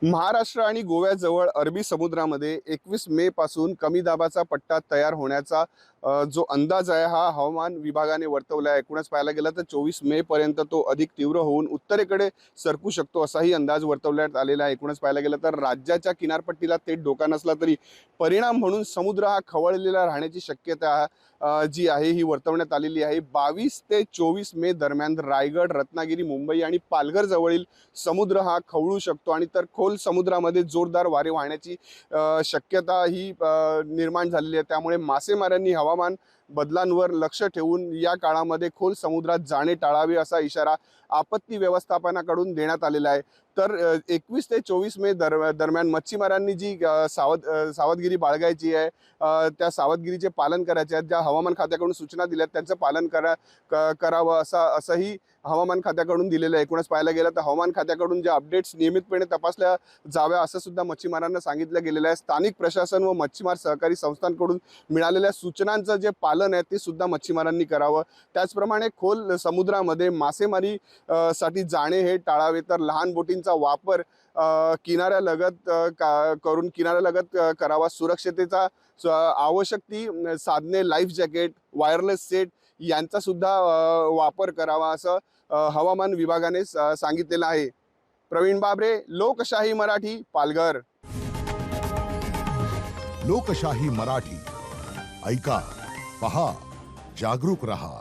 महाराष्ट्र आणि गोव्याजवळ अरबी समुद्रामध्ये 21 मे पासून कमी दाबाचा पट्टा तयार होण्याचा जो अंदाज आहे हा हवामान विभागाने वर्तवला आहे। एकूणच पाहायला गेलं तर 24 मे पर्यंत तो अधिक तीव्र होऊन उत्तरेकडे सरकू शकतो असाही अंदाज वर्तवण्यात आलेला आहे। एकूणच पाहायला गेलं तर राज्याच्या किनारपट्टीला थेट धोका नसला तरी परिणाम म्हणून समुद्र हा खवळलेला राहण्याची शक्यता जी आहे ही वर्तवण्यात आलेली आहे। 22 ते 24 मे दरम्यान रायगड, रत्नागिरी, मुंबई आणि पालघर जवळील समुद्र हा खवळू शकतो आणि तर खोल समुद्रामध्ये जोरदार वारे वाहण्याची शक्यता ही निर्माण झालेली आहे। त्यामुळे मासेमारांनी हवामान बदलांवर लक्ष ठेवून या काळामध्ये खोल समुद्रात जाणे टाळावे असा इशारा आपत्ती व्यवस्थापनाकडून देण्यात आलेला आहे। तर 21 ते 24 मे दरम्यान मच्छीमारांनी जी सावधगिरी बाळगायची आहे, त्या सावधगिरीचे पालन करायचे आहे। ज्या हवामान खात्याकडून सूचना दिल्या त्यांचं पालन करावं असंही हवामान खात्याकडून दिलेलं आहे। एकूणच पाहायला गेलं तर हवामान खात्याकडून ज्या अपडेट्स नियमितपणे तपासल्या जाव्या असं सुद्धा मच्छीमारांना सांगितलं गेलेलं आहे। स्थानिक प्रशासन व मच्छीमार सहकारी संस्थांकडून मिळालेल्या सूचनांचं जे पालन आहे ते सुद्धा मच्छीमारांनी करावं। त्याचप्रमाणे खोल समुद्रामध्ये मासेमारी साठी जाणे हे टाळावे। तर लहान बोटींचा वापर किनाऱ्यालगत करून किनाऱ्यालगत करावा। सुरक्षतेचा आवश्यक ती साधने, लाईफ जॅकेट, वायरलेस सेट यांचा सुद्धा वापर करावा असं हवामान विभागाने सांगितलेलं आहे। प्रवीण बाबरे, लोकशाही मराठी, पालघर। लोकशाही मराठी ऐका, पहा, जागरूक रहा।